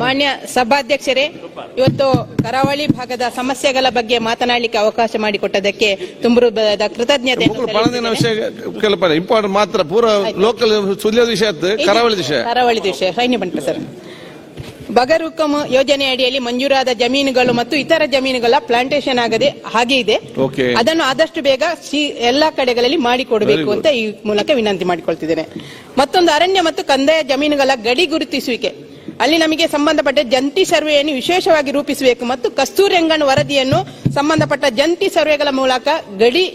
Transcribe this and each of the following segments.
ಮಾನ್ಯ ಸಭಾಧ್ಯಕ್ಷರೇ, ಇವತ್ತು ಕರಾವಳಿ ಭಾಗದ ಸಮಸ್ಯೆಗಳ ಬಗ್ಗೆ ಮಾತನಾಡಲಿಕ್ಕೆ ಅವಕಾಶ ಮಾಡಿಕೊಟ್ಟದಕ್ಕೆ ತುಂಬ ಕೃತಜ್ಞತೆ. ಇಂಪಾರ್ಟೆಂಟ್ ಮಾತ್ರ ಪೂರ ಲೋಕಲ್ ಸುಳ್ಯ ವಿಷಯ ಕರಾವಳಿ ವಿಷಯ ಸೈನ್ಯ ಬಂಟ ಸರ್. ಬಗರುಕಂ ಯೋಜನೆ ಅಡಿಯಲ್ಲಿ ಮಂಜೂರಾದ ಜಮೀನುಗಳು ಮತ್ತು ಇತರ ಜಮೀನುಗಳ ಪ್ಲಾಂಟೇಶನ್ ಆಗದೆ ಹಾಗೆ ಇದೆ. ಅದನ್ನು ಆದಷ್ಟು ಬೇಗ ಎಲ್ಲಾ ಕಡೆಗಳಲ್ಲಿ ಮಾಡಿಕೊಡಬೇಕು ಅಂತ ಈ ಮೂಲಕ ವಿನಂತಿ ಮಾಡಿಕೊಳ್ತಿದ್ದೇನೆ. ಮತ್ತೊಂದು, ಅರಣ್ಯ ಮತ್ತು ಕಂದಾಯ ಜಮೀನುಗಳ ಗಡಿ ಗುರುತಿಸುವಿಕೆ, ಅಲ್ಲಿ ನಮಗೆ ಸಂಬಂಧಪಟ್ಟ ಜಂಟಿ ಸರ್ವೆಯನ್ನು ವಿಶೇಷವಾಗಿ ರೂಪಿಸಬೇಕು ಮತ್ತು ಕಸ್ತೂರಿ ರಂಗನ್ ವರದಿಯನ್ನು ಸಂಬಂಧಪಟ್ಟ ಜಂಟಿ ಸರ್ವೆಗಳ ಮೂಲಕ ಗಡಿ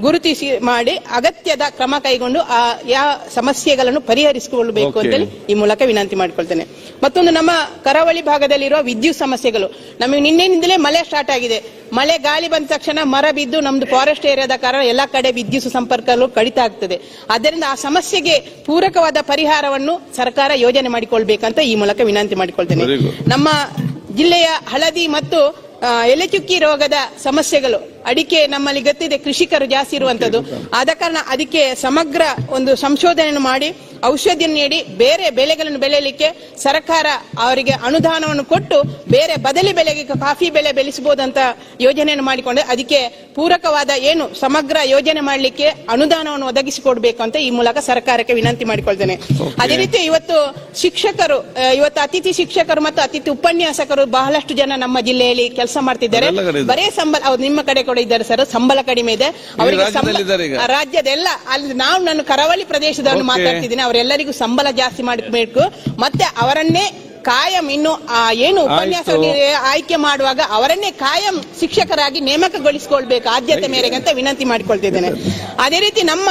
ಗುರುತಿಸಿ ಮಾಡಿ ಅಗತ್ಯದ ಕ್ರಮ ಕೈಗೊಂಡು ಯಾವ ಸಮಸ್ಯೆಗಳನ್ನು ಪರಿಹರಿಸಿಕೊಳ್ಳಬೇಕು ಅಂತೇಳಿ ಈ ಮೂಲಕ ವಿನಂತಿ ಮಾಡಿಕೊಳ್ತೇನೆ. ಮತ್ತೊಂದು, ನಮ್ಮ ಕರಾವಳಿ ಭಾಗದಲ್ಲಿರುವ ವಿದ್ಯುತ್ ಸಮಸ್ಯೆಗಳು, ನಮಗೆ ನಿನ್ನೆಯಿಂದಲೇ ಮಳೆ ಸ್ಟಾರ್ಟ್ ಆಗಿದೆ. ಮಳೆ ಗಾಳಿ ಬಂದ ತಕ್ಷಣ ಮರ ಬಿದ್ದು ನಮ್ದು ಫಾರೆಸ್ಟ್ ಏರಿಯಾದ ಕಾರಣ ಎಲ್ಲಾ ಕಡೆ ವಿದ್ಯುತ್ ಸಂಪರ್ಕಗಳು ಕಡಿತ ಆಗ್ತದೆ. ಆದ್ದರಿಂದ ಆ ಸಮಸ್ಯೆಗೆ ಪೂರಕವಾದ ಪರಿಹಾರವನ್ನು ಸರ್ಕಾರ ಯೋಜನೆ ಮಾಡಿಕೊಳ್ಬೇಕಂತ ಈ ಮೂಲಕ ವಿನಂತಿ ಮಾಡಿಕೊಳ್ತೇನೆ. ನಮ್ಮ ಜಿಲ್ಲೆಯ ಹಳದಿ ಮತ್ತು ಎಲೆಚುಕ್ಕಿ ರೋಗದ ಸಮಸ್ಯೆಗಳು, ಅಡಿಕೆ ನಮ್ಮಲ್ಲಿ ಗೊತ್ತಿದೆ ಕೃಷಿಕರು ಜಾಸ್ತಿ ಇರುವಂತದ್ದು. ಆದ ಕಾರಣ ಅದಕ್ಕೆ ಸಮಗ್ರ ಒಂದು ಸಂಶೋಧನೆಯನ್ನು ಮಾಡಿ ಔಷಧಿಯನ್ನು ನೀಡಿ ಬೇರೆ ಬೆಳೆಗಳನ್ನು ಬೆಳೆಯಲಿಕ್ಕೆ ಸರ್ಕಾರ ಅವರಿಗೆ ಅನುದಾನವನ್ನು ಕೊಟ್ಟು ಬೇರೆ ಬದಲಿ ಬೆಳೆಗೆ ಕಾಫಿ ಬೆಳೆ ಬೆಳೆಸಬಹುದಂತ ಯೋಜನೆಯನ್ನು ಮಾಡಿಕೊಂಡು ಅದಕ್ಕೆ ಪೂರಕವಾದ ಸಮಗ್ರ ಯೋಜನೆ ಮಾಡಲಿಕ್ಕೆ ಅನುದಾನವನ್ನು ಒದಗಿಸಿಕೊಡ್ಬೇಕು ಅಂತ ಈ ಮೂಲಕ ಸರ್ಕಾರಕ್ಕೆ ವಿನಂತಿ ಮಾಡಿಕೊಳ್ತೇನೆ. ಅದೇ ರೀತಿ ಇವತ್ತು ಶಿಕ್ಷಕರು, ಇವತ್ತು ಅತಿಥಿ ಶಿಕ್ಷಕರು ಮತ್ತು ಅತಿಥಿ ಉಪನ್ಯಾಸಕರು ಬಹಳಷ್ಟು ಜನ ನಮ್ಮ ಜಿಲ್ಲೆಯಲ್ಲಿ ಕೆಲಸ ಮಾಡ್ತಿದ್ದಾರೆ. ಬರೇ ಸಂಬಳ, ನಿಮ್ಮ ಕಡೆ ಕೂಡ ಇದ್ದಾರೆ ಸರ್, ಸಂಬಳ ಕಡಿಮೆ ಇದೆ ಅವರಿಗೆ. ರಾಜ್ಯದೆಲ್ಲ ಅಲ್ಲಿ ನಾನು ಕರಾವಳಿ ಪ್ರದೇಶದವನ್ನು ಮಾತಾಡ್ತಿದ್ದೀನಿ, ಅವರೆಲ್ಲರಿಗೂ ಸಂಬಳ ಜಾಸ್ತಿ ಮಾಡಬೇಕು. ಮತ್ತೆ ಅವರನ್ನೇ ಕಾಯಂ ಇನ್ನು ಉಪನ್ಯಾಸ ಆಯ್ಕೆ ಮಾಡುವಾಗ ಅವರನ್ನೇ ಕಾಯಂ ಶಿಕ್ಷಕರಾಗಿ ನೇಮಕಗೊಳಿಸಿಕೊಳ್ಬೇಕು ಆದ್ಯತೆ ಮೇರೆಗೆ ಅಂತ ವಿನಂತಿ ಮಾಡಿಕೊಳ್ತಿದ್ದೇನೆ. ಅದೇ ರೀತಿ ನಮ್ಮ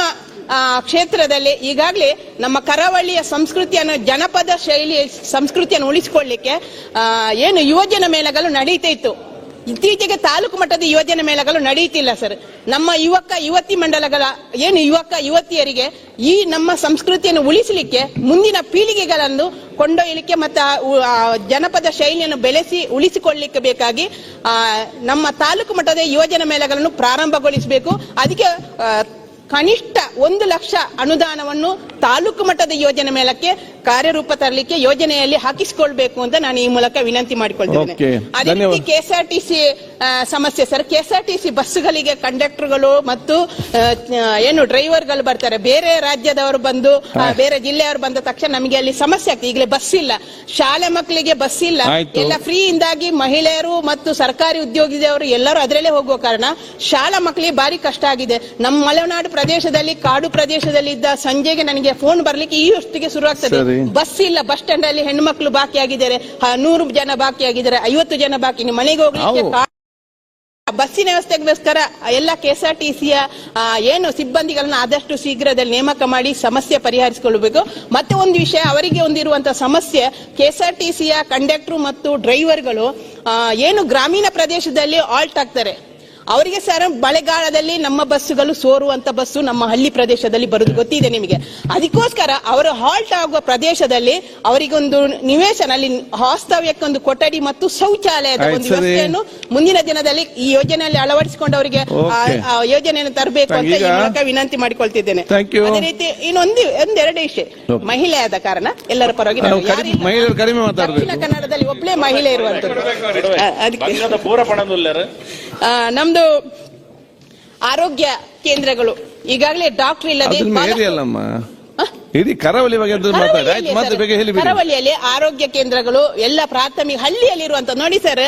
ಕ್ಷೇತ್ರದಲ್ಲಿ ಈಗಾಗಲೇ ನಮ್ಮ ಕರಾವಳಿಯ ಸಂಸ್ಕೃತಿಯನ್ನು, ಜನಪದ ಶೈಲಿಯ ಸಂಸ್ಕೃತಿಯನ್ನು ಉಳಿಸಿಕೊಳ್ಳಲಿಕ್ಕೆ ಯೋಜನಾ ಮೇಳಗಳು ನಡೀತಾ ಇತ್ತು. ಇತ್ತೀಚೆಗೆ ತಾಲೂಕು ಮಟ್ಟದ ಯೋಜನೆ ಮೇಳಗಳು ನಡೆಯುತ್ತಿಲ್ಲ ಸರ್. ನಮ್ಮ ಯುವಕ ಯುವತಿ ಮಂಡಲಗಳ ಯುವಕ ಯುವತಿಯರಿಗೆ ಈ ನಮ್ಮ ಸಂಸ್ಕೃತಿಯನ್ನು ಉಳಿಸಲಿಕ್ಕೆ, ಮುಂದಿನ ಪೀಳಿಗೆಗಳನ್ನು ಕೊಂಡೊಯ್ಯಲಿಕ್ಕೆ ಮತ್ತು ಜನಪದ ಶೈಲಿಯನ್ನು ಬೆಳೆಸಿ ಉಳಿಸಿಕೊಳ್ಳಲಿಕ್ಕೆ ಬೇಕಾಗಿ ನಮ್ಮ ತಾಲೂಕು ಮಟ್ಟದ ಯೋಜನಾ ಮೇಳಗಳನ್ನು ಪ್ರಾರಂಭಗೊಳಿಸಬೇಕು. ಅದಕ್ಕೆ ಕನಿಷ್ಠ 1 ಲಕ್ಷ ಅನುದಾನವನ್ನು ತಾಲೂಕು ಮಟ್ಟದ ಯೋಜನೆ ಮೇಳಕ್ಕೆ ಕಾರ್ಯರೂಪ ತರಲಿಕ್ಕೆ ಯೋಜನೆಯಲ್ಲಿ ಹಾಕಿಸಿಕೊಳ್ಬೇಕು ಅಂತ ನಾನು ಈ ಮೂಲಕ ವಿನಂತಿ ಮಾಡಿಕೊಳ್ತೇನೆ. ಅದೇ ರೀತಿ ಕೆಎಸ್ಆರ್ಟಿಸಿ ಸಮಸ್ಯೆ ಸರ್. ಕೆಎಸ್ಆರ್ಟಿಸಿ ಬಸ್ಗಳಿಗೆ ಕಂಡಕ್ಟರ್ಗಳು ಮತ್ತು ಡ್ರೈವರ್ಗಳು ಬರ್ತಾರೆ. ಬೇರೆ ರಾಜ್ಯದವರು ಬಂದು ಬೇರೆ ಜಿಲ್ಲೆಯವರು ಬಂದ ತಕ್ಷಣ ನಮಗೆ ಅಲ್ಲಿ ಸಮಸ್ಯೆ ಆಗ್ತದೆ. ಈಗಲೇ ಬಸ್ ಇಲ್ಲ, ಶಾಲೆ ಮಕ್ಕಳಿಗೆ ಬಸ್ ಇಲ್ಲ, ಎಲ್ಲ ಫ್ರೀ ಇಂದಾಗಿ ಮಹಿಳೆಯರು ಮತ್ತು ಸರ್ಕಾರಿ ಉದ್ಯೋಗಿದವರು ಎಲ್ಲರೂ ಅದರಲ್ಲೇ ಹೋಗುವ ಕಾರಣ ಶಾಲಾ ಮಕ್ಕಳಿಗೆ ಭಾರಿ ಕಷ್ಟ ಆಗಿದೆ. ನಮ್ಮ ಮಲೆನಾಡು ಪ್ರದೇಶದಲ್ಲಿ, ಕಾಡು ಪ್ರದೇಶದಲ್ಲಿ ಇದ್ದ ಸಂಜೆಗೆ ನನಗೆ ಫೋನ್ ಬರ್ಲಿಕ್ಕೆ ಈ ಹೊತ್ತಿಗೆ ಶುರು ಆಗ್ತದೆ. ಬಸ್ ಇಲ್ಲ, ಬಸ್ ಸ್ಟ್ಯಾಂಡ್ ಅಲ್ಲಿ ಹೆಣ್ಣು ಮಕ್ಕಳು ಬಾಕಿ ಆಗಿದ್ದಾರೆ, 100 ಜನ ಬಾಕಿ ಆಗಿದ್ದಾರೆ, 50 ಜನ ಬಾಕಿ. ನೀವು ಮನೆಗೆ ಹೋಗ್ಲಿಕ್ಕೆ ಬಸ್ಸಿನ ವ್ಯವಸ್ಥೆಗೋಸ್ಕರ ಎಲ್ಲ ಕೆಎಸ್ಆರ್ಟಿಸಿಯ ಸಿಬ್ಬಂದಿಗಳನ್ನ ಆದಷ್ಟು ಶೀಘ್ರದಲ್ಲಿ ನೇಮಕ ಮಾಡಿ ಸಮಸ್ಯೆ ಪರಿಹರಿಸಿಕೊಳ್ಳಬೇಕು. ಮತ್ತೆ ಒಂದು ವಿಷಯ, ಅವರಿಗೆ ಹೊಂದಿರುವಂತಹ ಸಮಸ್ಯೆ, ಕೆಎಸ್ಆರ್ಟಿಸಿಯ ಕಂಡಕ್ಟರ್ ಮತ್ತು ಡ್ರೈವರ್ಗಳು ಗ್ರಾಮೀಣ ಪ್ರದೇಶದಲ್ಲಿ ಆಲ್ಟ್ ಆಗ್ತಾರೆ. ಅವರಿಗೆ ಸರ್ ಮಳೆಗಾಲದಲ್ಲಿ ನಮ್ಮ ಬಸ್ಸುಗಳು ಸೋರುವಂತ ಬಸ್ಸು ನಮ್ಮ ಹಳ್ಳಿ ಪ್ರದೇಶದಲ್ಲಿ ಬರುವುದು ಗೊತ್ತಿದೆ ನಿಮಗೆ. ಅದಕ್ಕೋಸ್ಕರ ಅವರು ಹಾಲ್ಟ್ ಆಗುವ ಪ್ರದೇಶದಲ್ಲಿ ಅವರಿಗೊಂದು ನಿವೇಶನ, ಅಲ್ಲಿ ವಾಸ್ತವ್ಯಕ್ಕೊಂದು ಕೊಠಡಿ ಮತ್ತು ಶೌಚಾಲಯದ ಒಂದು ವ್ಯವಸ್ಥೆಯನ್ನು ಮುಂದಿನ ದಿನದಲ್ಲಿ ಈ ಯೋಜನೆಯಲ್ಲಿ ಅಳವಡಿಸಿಕೊಂಡು ಅವರಿಗೆ ಯೋಜನೆಯನ್ನು ತರಬೇಕು ಅಂತ ಈ ಮೂಲಕ ವಿನಂತಿ ಮಾಡಿಕೊಳ್ತಿದ್ದೇನೆ. ಅದೇ ರೀತಿ ಒಂದೆರಡು ವಿಷಯ, ಮಹಿಳೆ ಆದ ಕಾರಣ ಎಲ್ಲರ ಪರವಾಗಿ ದಕ್ಷಿಣ ಕನ್ನಡದಲ್ಲಿ ಒಬ್ಬಳೇ ಮಹಿಳೆ ಇರುವಂತದ್ದು. ನಮ್ದು ಆರೋಗ್ಯ ಕೇಂದ್ರಗಳು ಈಗಾಗಲೇ ಡಾಕ್ಟರ್ ಇಲ್ಲದೆ ಕರಾವಳಿಯಲ್ಲಿ ಆರೋಗ್ಯ ಕೇಂದ್ರಗಳು ಎಲ್ಲ ಪ್ರಾಥಮಿಕ ಹಳ್ಳಿಯಲ್ಲಿರುವಂತ ನೋಡಿ ಸರ್.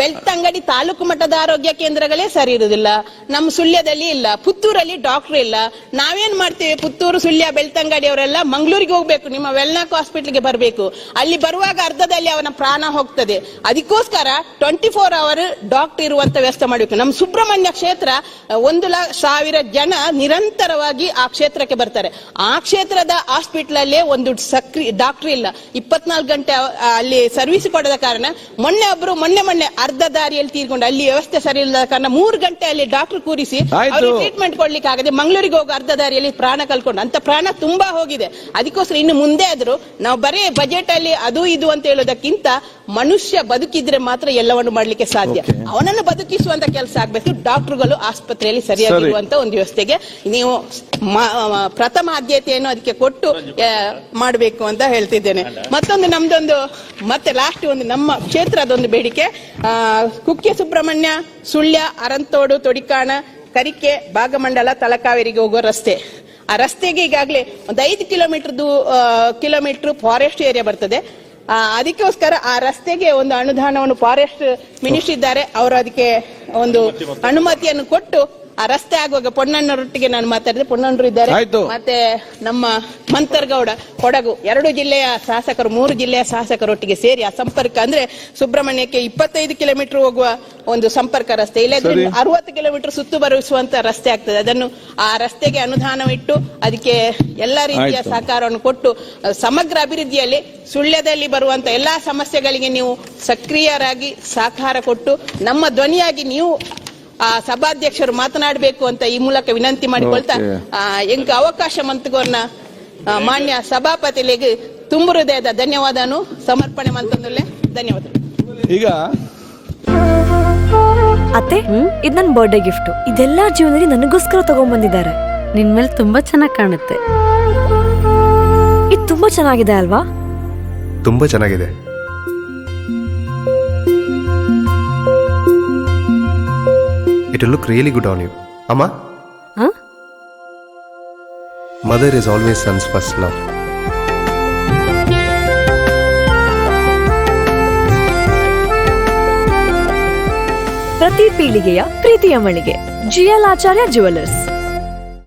ಬೆಳ್ತಂಗಡಿ ತಾಲೂಕು ಮಟ್ಟದ ಆರೋಗ್ಯ ಕೇಂದ್ರಗಳೇ ಸರಿ ಇರುವುದಿಲ್ಲ. ನಮ್ಮ ಸುಳ್ಯದಲ್ಲಿ ಇಲ್ಲ, ಪುತ್ತೂರಲ್ಲಿ ಡಾಕ್ಟರ್ ಇಲ್ಲ. ನಾವೇನ್ ಮಾಡ್ತೀವಿ, ಪುತ್ತೂರು, ಸುಳ್ಯ, ಬೆಳ್ತಂಗಡಿ ಅವರೆಲ್ಲ ಮಂಗಳೂರಿಗೆ ಹೋಗ್ಬೇಕು, ನಿಮ್ಮ ವೆಲ್ನಾಕ್ ಹಾಸ್ಪಿಟಲ್ಗೆ ಬರಬೇಕು. ಅಲ್ಲಿ ಬರುವಾಗ ಅರ್ಧದಲ್ಲಿ ಅವನ ಪ್ರಾಣ ಹೋಗ್ತದೆ. ಅದಕ್ಕೋಸ್ಕರ 24 ಅವರ್ ಡಾಕ್ಟರ್ ಇರುವಂತ ವ್ಯವಸ್ಥೆ ಮಾಡಬೇಕು. ನಮ್ಮ ಸುಬ್ರಹ್ಮಣ್ಯ ಕ್ಷೇತ್ರ 1,00,000 ಜನ ನಿರಂತರವಾಗಿ ಆ ಕ್ಷೇತ್ರಕ್ಕೆ ಬರ್ತಾರೆ. ಆ ಕ್ಷೇತ್ರದ ಹಾಸ್ಪಿಟಲ್ ಅಲ್ಲೇ ಒಂದು ಡಾಕ್ಟರ್ ಇಲ್ಲ, 24 ಗಂಟೆ ಅಲ್ಲಿ ಸರ್ವಿಸ್ ಕೊಡದ ಕಾರಣ ಮೊನ್ನೆ ಅರ್ಧ ದಾರಿಯಲ್ಲಿ ತೀರ್ಕೊಂಡು, ಅಲ್ಲಿ ವ್ಯವಸ್ಥೆ ಸರಿ ಇಲ್ಲದ ಕಾರಣ 3 ಗಂಟೆ ಅಲ್ಲಿ ಡಾಕ್ಟರ್ ಕೂರಿಸಿ ಟ್ರೀಟ್ಮೆಂಟ್ ಕೊಡ್ಲಿಕ್ಕೆ ಆಗದೆ ಮಂಗಳೂರಿಗೆ ಹೋಗೋ ಅರ್ಧ ದಾರಿಯಲ್ಲಿ ಪ್ರಾಣ ಕಳ್ಕೊಂಡು, ಅಂತ ಪ್ರಾಣ ತುಂಬಾ ಹೋಗಿದೆ. ಅದಕ್ಕೋಸ್ಕರ ಇನ್ನು ಮುಂದೆ ಆದ್ರೂ ನಾವು ಬರೇ ಬಜೆಟ್ ಅಲ್ಲಿ ಅದು ಇದು ಅಂತ ಹೇಳೋದಕ್ಕಿಂತ ಮನುಷ್ಯ ಬದುಕಿದ್ರೆ ಮಾತ್ರ ಎಲ್ಲವನ್ನು ಮಾಡ್ಲಿಕ್ಕೆ ಸಾಧ್ಯ. ಅವನನ್ನು ಬದುಕಿಸುವಂತ ಕೆಲಸ ಆಗ್ಬೇಕು. ಡಾಕ್ಟರ್ಗಳು ಆಸ್ಪತ್ರೆಯಲ್ಲಿ ಸರಿಯಾಗಿರುವಂತ ಒಂದು ವ್ಯವಸ್ಥೆಗೆ ನೀವು ಪ್ರಥಮ ಆದ್ಯತೆಯನ್ನು ಅದಕ್ಕೆ ಕೊಟ್ಟು ಕೊಟ್ಟು ಮಾಡಬೇಕು ಅಂತ ಹೇಳ್ತಿದ್ದೇನೆ. ಮತ್ತೊಂದು ನಮ್ದೊಂದು ಮತ್ತೆ ಲಾಸ್ಟ್ ಒಂದು ನಮ್ಮ ಕ್ಷೇತ್ರದೊಂದು ಬೇಡಿಕೆ, ಕುಕ್ಕೆ ಸುಬ್ರಹ್ಮಣ್ಯ, ಸುಳ್ಯ, ಅರಂತೋಡು, ತೊಡಿಕಾಣ, ಕರಿಕೆ, ಭಾಗಮಂಡಲ, ತಲಕಾವೇರಿಗೆ ಹೋಗುವ ರಸ್ತೆ. ಆ ರಸ್ತೆಗೆ ಈಗಾಗಲೇ ಒಂದು 5 ಕಿಲೋಮೀಟರ್ ಫಾರೆಸ್ಟ್ ಏರಿಯಾ ಬರ್ತದೆ. ಅದಕ್ಕೋಸ್ಕರ ಆ ರಸ್ತೆಗೆ ಒಂದು ಅನುದಾನವನ್ನು ಫಾರೆಸ್ಟ್ ಮಿನಿಸ್ಟರ್ ಇದ್ದಾರೆ, ಅವರು ಅದಕ್ಕೆ ಒಂದು ಅನುಮತಿಯನ್ನು ಕೊಟ್ಟು ಆ ರಸ್ತೆ ಆಗುವಾಗ ಪೊನ್ನಣ್ಣರೊಟ್ಟಿಗೆ ನಾನು ಮಾತಾಡಿದೆ, ಪೊನ್ನಣ್ಣರು ಇದ್ದಾರೆ, ಮತ್ತೆ ನಮ್ಮ ಮಂತರ್ಗೌಡ, ಕೊಡಗು 2 ಜಿಲ್ಲೆಯ ಶಾಸಕರು, 3 ಜಿಲ್ಲೆಯ ಶಾಸಕರೊಟ್ಟಿಗೆ ಸೇರಿ ಆ ಸಂಪರ್ಕ ಅಂದ್ರೆ ಸುಬ್ರಹ್ಮಣ್ಯಕ್ಕೆ 25 ಕಿಲೋಮೀಟರ್ ಹೋಗುವ ಒಂದು ಸಂಪರ್ಕ ರಸ್ತೆ, ಇಲ್ಲದ್ರೆ 60 ಕಿಲೋಮೀಟರ್ ಸುತ್ತು ಬರುವಂತ ರಸ್ತೆ ಆಗ್ತದೆ. ಅದನ್ನು ಆ ರಸ್ತೆಗೆ ಅನುದಾನವಿಟ್ಟು ಅದಕ್ಕೆ ಎಲ್ಲಾ ರೀತಿಯ ಸಹಕಾರವನ್ನು ಕೊಟ್ಟು ಸಮಗ್ರ ಅಭಿವೃದ್ಧಿಯಲ್ಲಿ ಸುಳ್ಯದಲ್ಲಿ ಬರುವಂತ ಎಲ್ಲಾ ಸಮಸ್ಯೆಗಳಿಗೆ ನೀವು ಸಕ್ರಿಯರಾಗಿ ಸಹಕಾರ ಕೊಟ್ಟು ನಮ್ಮ ಧ್ವನಿಯಾಗಿ ನೀವು ಸಭಾಧ್ಯಕ್ಷರು ಮಾತನಾಡಬೇಕು ಅಂತ ಈ ಮೂಲಕ ವಿನಂತಿ ಮಾಡಿಕೊಳ್ತಾ ಎಂಕ ಅವಕಾಶ ಮಂತ್ಗೋರ್ನ ಮಾನ್ಯ ಸಭಾಪತಿಗಳಿಗೆ ತುಂಬ ಹೃದಯದ ಧನ್ಯವಾದನು ಸಮರ್ಪಣೆ ಮಂತಂದುಲ್ಲೆ. ಧನ್ಯವಾದಗಳು. ಈಗ ಅತ್ತೆ, ಇದು ನನ್ನ ಬರ್ಡೇ ಗಿಫ್ಟ್. ಇದೆಲ್ಲ ಜೀವನದಲ್ಲಿ ನನಗೋಸ್ಕರ ತಗೊಂಡ್ಬಂದಿದ್ದಾರೆ. ನಿನ್ ಮೇಲೆ ತುಂಬಾ ಚೆನ್ನಾಗಿ ಕಾಣುತ್ತೆ. ಇದು ತುಂಬಾ ಚೆನ್ನಾಗಿದೆ ಅಲ್ವಾ? ತುಂಬಾ ಚೆನ್ನಾಗಿದೆ. It will look really good on you. Amma? Huh? Mother is always son's first love. ಪ್ರತಿ ಪೀಳಿಗೆಯ ಪ್ರೀತಿಯ ಮಳಿಗೆ GL ಆಚಾರ್ಯ ಜುವೆಲ್ಲರ್ಸ್.